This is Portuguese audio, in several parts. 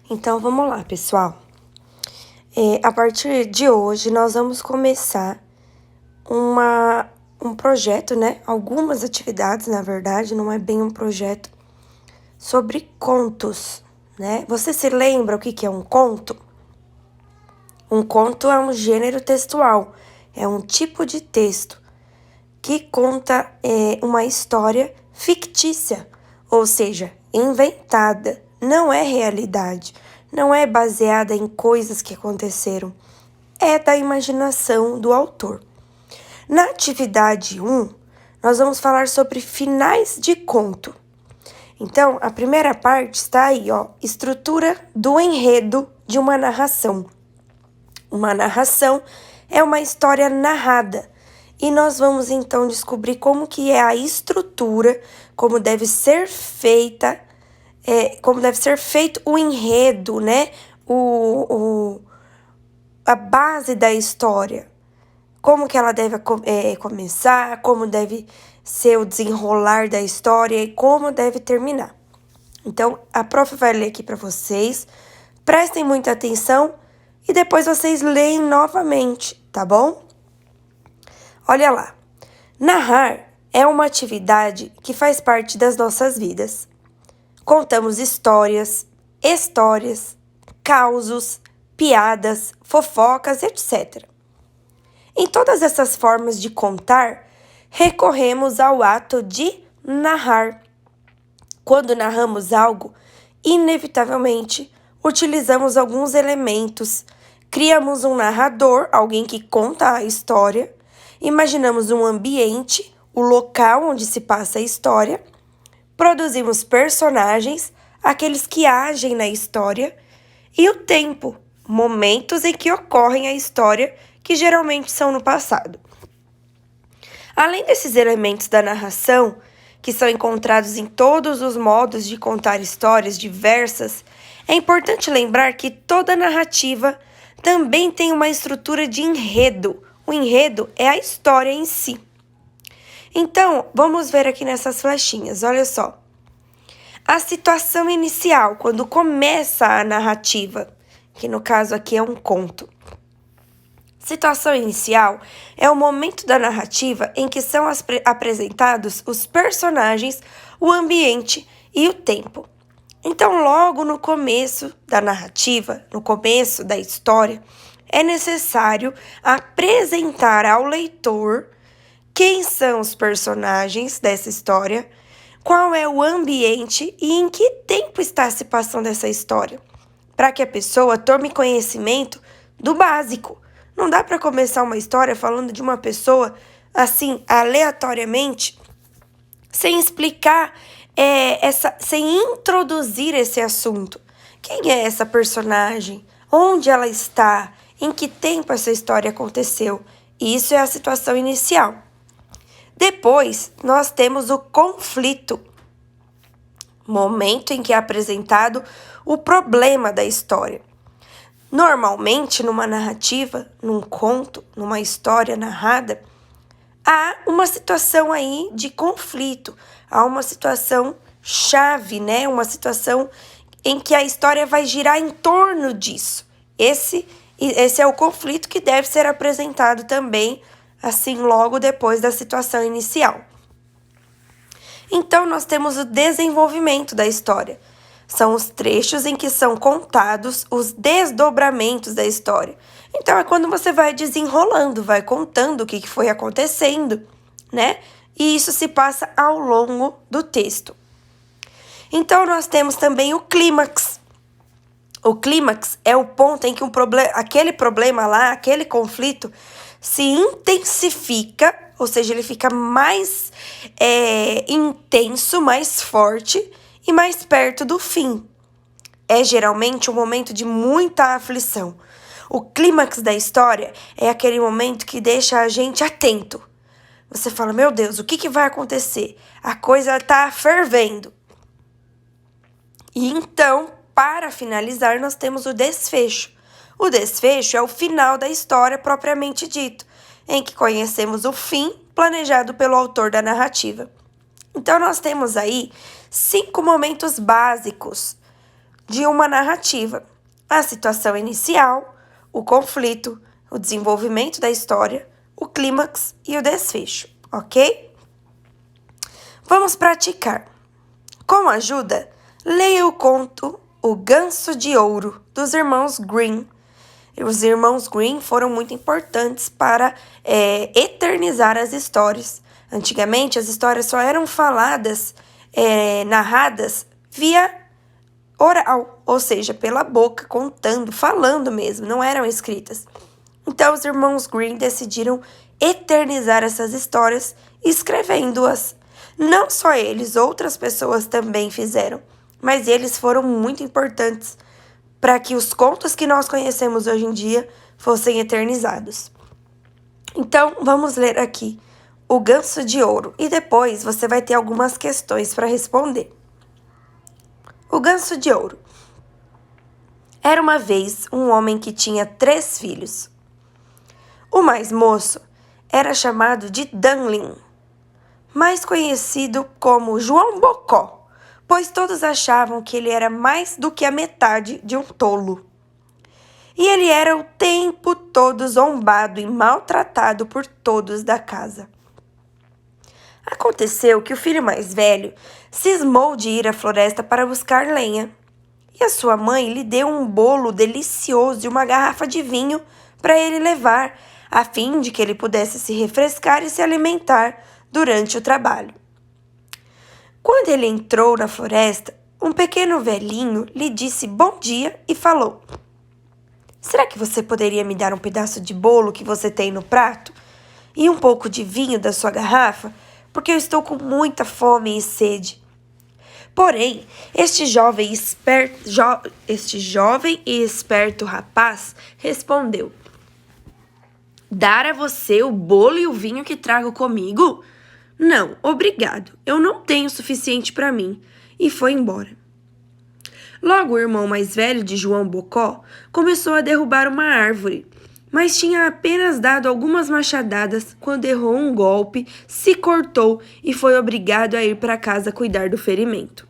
Então, vamos lá, pessoal. A partir de hoje, nós vamos começar um projeto, né? Algumas atividades, na verdade, não é bem um projeto, sobre contos, né? Você se lembra o que é um conto? Um conto é um gênero textual, é um tipo de texto que conta uma história fictícia, ou seja, inventada, não é realidade, não é baseada em coisas que aconteceram, é da imaginação do autor. Na atividade 1, nós vamos falar sobre finais de conto. Então, a primeira parte está aí, ó, estrutura do enredo de uma narração. Uma narração é uma história narrada. E nós vamos então descobrir como que é a estrutura, como deve ser feita, como deve ser feito o enredo, né? A base da história. Como que ela deve começar, como deve ser o desenrolar da história e como deve terminar. Então, a prof vai ler aqui para vocês, prestem muita atenção e depois vocês leem novamente, tá bom? Olha lá, narrar é uma atividade que faz parte das nossas vidas. Contamos histórias, causos, piadas, fofocas, etc. Em todas essas formas de contar, recorremos ao ato de narrar. Quando narramos algo, inevitavelmente, utilizamos alguns elementos. Criamos um narrador, alguém que conta a história. Imaginamos um ambiente, o local onde se passa a história. Produzimos personagens, aqueles que agem na história. E o tempo, momentos em que ocorrem a história, que geralmente são no passado. Além desses elementos da narração, que são encontrados em todos os modos de contar histórias diversas, é importante lembrar que toda narrativa também tem uma estrutura de enredo. O enredo é a história em si. Então, vamos ver aqui nessas flechinhas, olha só. A situação inicial, quando começa a narrativa, que no caso aqui é um conto. Situação inicial é o momento da narrativa em que são apresentados os personagens, o ambiente e o tempo. Então, logo no começo da narrativa, no começo da história, é necessário apresentar ao leitor quem são os personagens dessa história, qual é o ambiente e em que tempo está se passando essa história, para que a pessoa tome conhecimento do básico. Não dá para começar uma história falando de uma pessoa assim, aleatoriamente, sem explicar, sem introduzir esse assunto. Quem é essa personagem? Onde ela está? Em que tempo essa história aconteceu? Isso é a situação inicial. Depois, nós temos o conflito, momento em que é apresentado o problema da história. Normalmente, numa narrativa, num conto, numa história narrada, há uma situação aí de conflito, há uma situação chave, né? Uma situação em que a história vai girar em torno disso. Esse é o conflito que deve ser apresentado também, assim, logo depois da situação inicial. Então, nós temos o desenvolvimento da história. São os trechos em que são contados os desdobramentos da história. Então, é quando você vai desenrolando, vai contando o que foi acontecendo, né? E isso se passa ao longo do texto. Então, nós temos também o clímax. O clímax é o ponto em que aquele problema lá, aquele conflito, se intensifica, ou seja, ele fica mais intenso, mais forte e mais perto do fim. É geralmente um momento de muita aflição. O clímax da história é aquele momento que deixa a gente atento. Você fala, meu Deus, o que vai acontecer? A coisa está fervendo. E então, para finalizar, nós temos o desfecho. O desfecho é o final da história propriamente dito, em que conhecemos o fim planejado pelo autor da narrativa. Então, nós temos aí 5 momentos básicos de uma narrativa: a situação inicial, o conflito, o desenvolvimento da história, o clímax e o desfecho, ok? Vamos praticar. Com ajuda, leia o conto O Ganso de Ouro, dos irmãos Grimm. Os irmãos Grimm foram muito importantes para eternizar as histórias. Antigamente, as histórias só eram faladas, narradas via oral, ou seja, pela boca, contando, falando mesmo, não eram escritas. Então, os irmãos Grimm decidiram eternizar essas histórias escrevendo-as. Não só eles, outras pessoas também fizeram, mas eles foram muito importantes para que os contos que nós conhecemos hoje em dia fossem eternizados. Então, vamos ler aqui O Ganso de Ouro e depois você vai ter algumas questões para responder. O Ganso de Ouro. Era uma vez um homem que tinha 3 filhos. O mais moço era chamado de Dunlin, mais conhecido como João Bocó, pois todos achavam que ele era mais do que a metade de um tolo. E ele era o tempo todo zombado e maltratado por todos da casa. Aconteceu que o filho mais velho cismou de ir à floresta para buscar lenha, e a sua mãe lhe deu um bolo delicioso e uma garrafa de vinho para ele levar, a fim de que ele pudesse se refrescar e se alimentar durante o trabalho. Quando ele entrou na floresta, um pequeno velhinho lhe disse bom dia e falou: será que você poderia me dar um pedaço de bolo que você tem no prato e um pouco de vinho da sua garrafa? Porque eu estou com muita fome e sede. Porém, este jovem e esperto rapaz respondeu: dar a você o bolo e o vinho que trago comigo? Não, obrigado, eu não tenho o suficiente para mim. E foi embora. Logo o irmão mais velho de João Bocó começou a derrubar uma árvore, mas tinha apenas dado algumas machadadas quando errou um golpe, se cortou e foi obrigado a ir para casa cuidar do ferimento.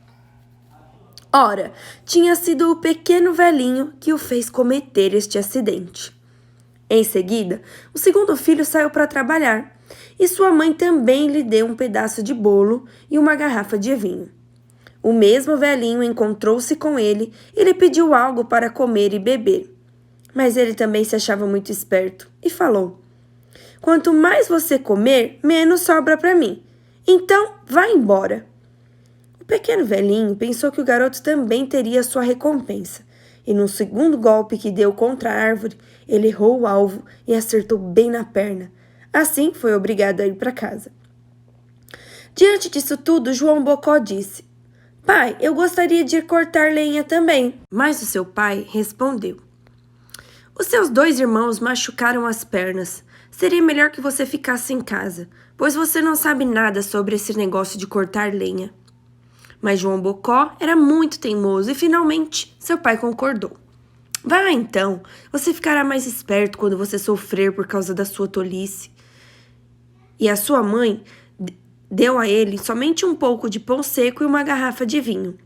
Ora, tinha sido o pequeno velhinho que o fez cometer este acidente. Em seguida, o segundo filho saiu para trabalhar e sua mãe também lhe deu um pedaço de bolo e uma garrafa de vinho. O mesmo velhinho encontrou-se com ele e lhe pediu algo para comer e beber. Mas ele também se achava muito esperto e falou: quanto mais você comer, menos sobra para mim. Então, vá embora. O pequeno velhinho pensou que o garoto também teria sua recompensa, e no segundo golpe que deu contra a árvore, ele errou o alvo e acertou bem na perna. Assim, foi obrigado a ir para casa. Diante disso tudo, João Bocó disse: pai, eu gostaria de ir cortar lenha também. Mas o seu pai respondeu: os seus 2 irmãos machucaram as pernas. Seria melhor que você ficasse em casa, pois você não sabe nada sobre esse negócio de cortar lenha. Mas João Bocó era muito teimoso e finalmente seu pai concordou. Vá então, você ficará mais esperto quando você sofrer por causa da sua tolice. E a sua mãe deu a ele somente um pouco de pão seco e uma garrafa de vinho.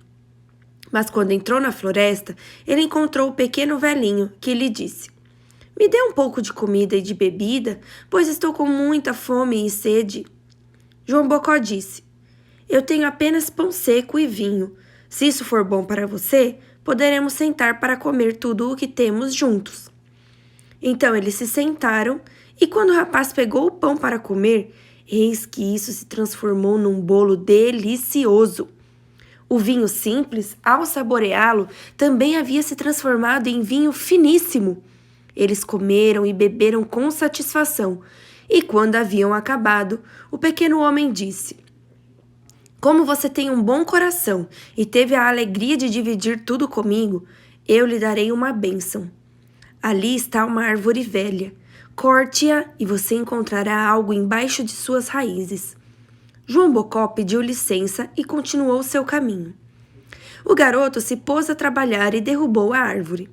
Mas quando entrou na floresta, ele encontrou o pequeno velhinho, que lhe disse: me dê um pouco de comida e de bebida, pois estou com muita fome e sede. João Bocó disse: eu tenho apenas pão seco e vinho. Se isso for bom para você, poderemos sentar para comer tudo o que temos juntos. Então eles se sentaram, e quando o rapaz pegou o pão para comer, eis que isso se transformou num bolo delicioso. O vinho simples, ao saboreá-lo, também havia se transformado em vinho finíssimo. Eles comeram e beberam com satisfação, e quando haviam acabado, o pequeno homem disse: como você tem um bom coração e teve a alegria de dividir tudo comigo, eu lhe darei uma bênção. Ali está uma árvore velha. Corte-a e você encontrará algo embaixo de suas raízes. João Bocó pediu licença e continuou seu caminho. O garoto se pôs a trabalhar e derrubou a árvore.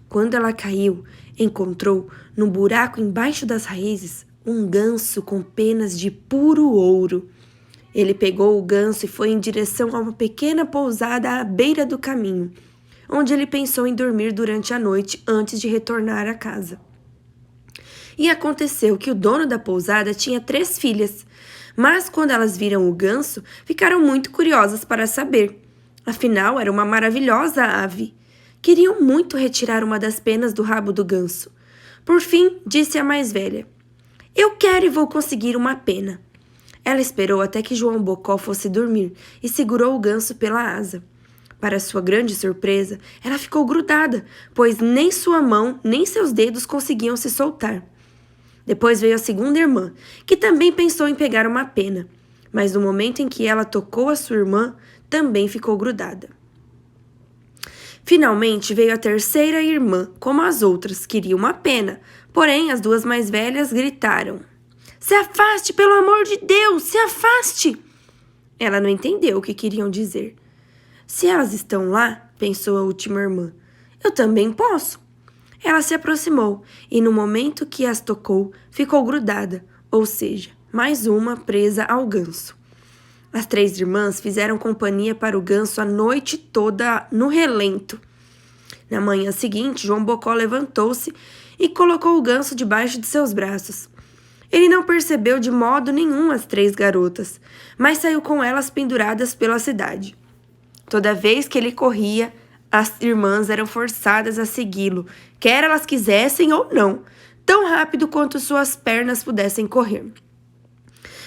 Quando ela caiu, encontrou, num buraco embaixo das raízes, um ganso com penas de puro ouro. Ele pegou o ganso e foi em direção a uma pequena pousada à beira do caminho, onde ele pensou em dormir durante a noite antes de retornar à casa. E aconteceu que o dono da pousada tinha 3 filhas, mas quando elas viram o ganso, ficaram muito curiosas para saber. Afinal, era uma maravilhosa ave. Queriam muito retirar uma das penas do rabo do ganso. Por fim, disse a mais velha: "Eu quero e vou conseguir uma pena." Ela esperou até que João Bocó fosse dormir e segurou o ganso pela asa. Para sua grande surpresa, ela ficou grudada, pois nem sua mão nem seus dedos conseguiam se soltar. Depois veio a segunda irmã, que também pensou em pegar uma pena, mas no momento em que ela tocou a sua irmã, também ficou grudada. Finalmente veio a terceira irmã, como as outras, queria uma pena, porém as 2 mais velhas gritaram: "Se afaste, pelo amor de Deus, se afaste!" Ela não entendeu o que queriam dizer. "Se elas estão lá," pensou a última irmã, "eu também posso." Ela se aproximou e, no momento que as tocou, ficou grudada, ou seja, mais uma presa ao ganso. As 3 irmãs fizeram companhia para o ganso a noite toda no relento. Na manhã seguinte, João Bocó levantou-se e colocou o ganso debaixo de seus braços. Ele não percebeu de modo nenhum as 3 garotas, mas saiu com elas penduradas pela cidade. Toda vez que ele corria, as irmãs eram forçadas a segui-lo, quer elas quisessem ou não, tão rápido quanto suas pernas pudessem correr.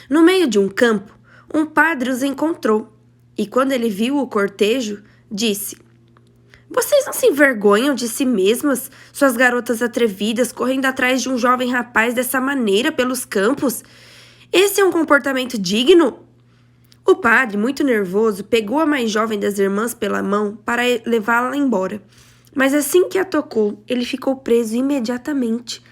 No meio de um campo, um padre os encontrou, e quando ele viu o cortejo, disse: "Vocês não se envergonham de si mesmas, suas garotas atrevidas, correndo atrás de um jovem rapaz dessa maneira pelos campos? Esse é um comportamento digno?" O padre, muito nervoso, pegou a mais jovem das irmãs pela mão para levá-la embora. Mas assim que a tocou, ele ficou preso imediatamente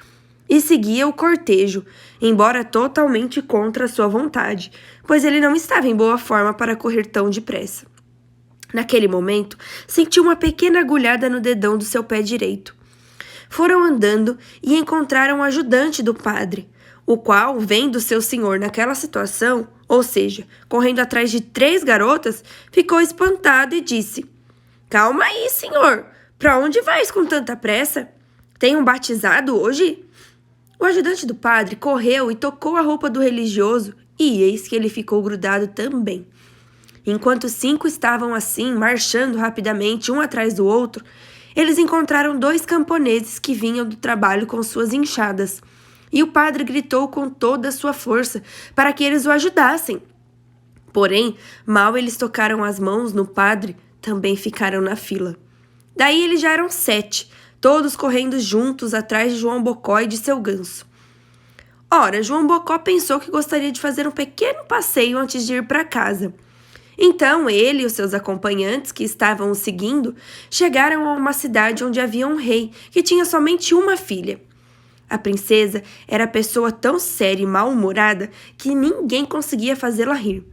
e seguia o cortejo, embora totalmente contra sua vontade, pois ele não estava em boa forma para correr tão depressa. Naquele momento, sentiu uma pequena agulhada no dedão do seu pé direito. Foram andando e encontraram o ajudante do padre, o qual, vendo seu senhor naquela situação, ou seja, correndo atrás de 3 garotas, ficou espantado e disse: "Calma aí, senhor! Para onde vais com tanta pressa? Tem um batizado hoje?" O ajudante do padre correu e tocou a roupa do religioso, e eis que ele ficou grudado também. Enquanto 5 estavam assim, marchando rapidamente um atrás do outro, eles encontraram 2 camponeses que vinham do trabalho com suas enxadas, e o padre gritou com toda a sua força para que eles o ajudassem. Porém, mal eles tocaram as mãos no padre, também ficaram na fila. Daí eles já eram 7, todos correndo juntos atrás de João Bocó e de seu ganso. Ora, João Bocó pensou que gostaria de fazer um pequeno passeio antes de ir para casa. Então ele e os seus acompanhantes, que estavam o seguindo, chegaram a uma cidade onde havia um rei que tinha somente uma filha. A princesa era pessoa tão séria e mal-humorada que ninguém conseguia fazê-la rir.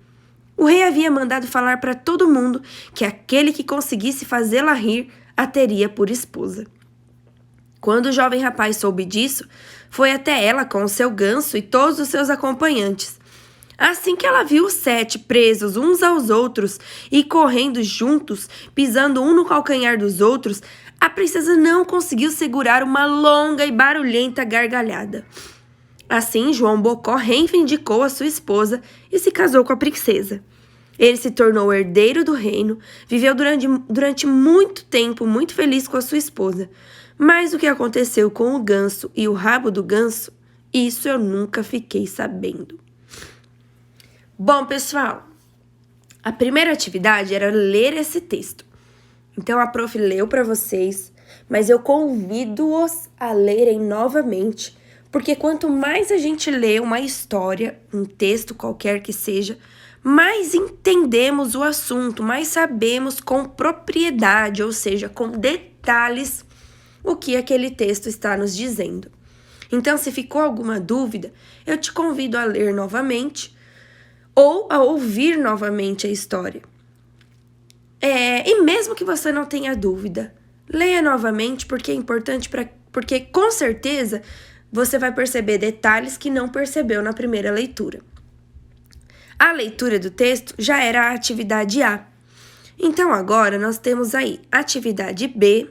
O rei havia mandado falar para todo mundo que aquele que conseguisse fazê-la rir a teria por esposa. Quando o jovem rapaz soube disso, foi até ela com o seu ganso e todos os seus acompanhantes. Assim que ela viu os 7 presos uns aos outros e correndo juntos, pisando um no calcanhar dos outros, a princesa não conseguiu segurar uma longa e barulhenta gargalhada. Assim, João Bocó reivindicou a sua esposa e se casou com a princesa. Ele se tornou herdeiro do reino, viveu durante muito tempo muito feliz com a sua esposa. Mas o que aconteceu com o ganso e o rabo do ganso, isso eu nunca fiquei sabendo. Bom, pessoal, a primeira atividade era ler esse texto. Então, a prof leu para vocês, mas eu convido-os a lerem novamente, porque quanto mais a gente lê uma história, um texto qualquer que seja, mais entendemos o assunto, mais sabemos com propriedade, ou seja, com detalhes, o que aquele texto está nos dizendo. Então, se ficou alguma dúvida, eu te convido a ler novamente ou a ouvir novamente a história. E mesmo que você não tenha dúvida, leia novamente, porque é importante, porque com certeza você vai perceber detalhes que não percebeu na primeira leitura. A leitura do texto já era a atividade A. Então, agora, nós temos aí atividade B,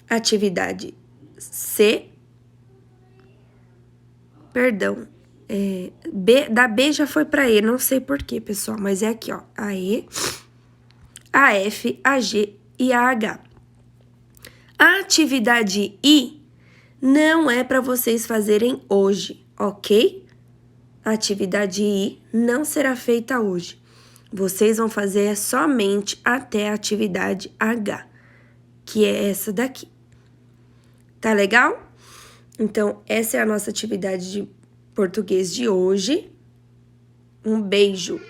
atividade C, perdão, da B já foi para E, não sei porquê, pessoal, mas é aqui, ó, a E, a F, a G e a H. A atividade I não é para vocês fazerem hoje, ok? A atividade I não será feita hoje. Vocês vão fazer somente até a atividade H, que é essa daqui. Tá legal? Então, essa é a nossa atividade de português de hoje. Um beijo!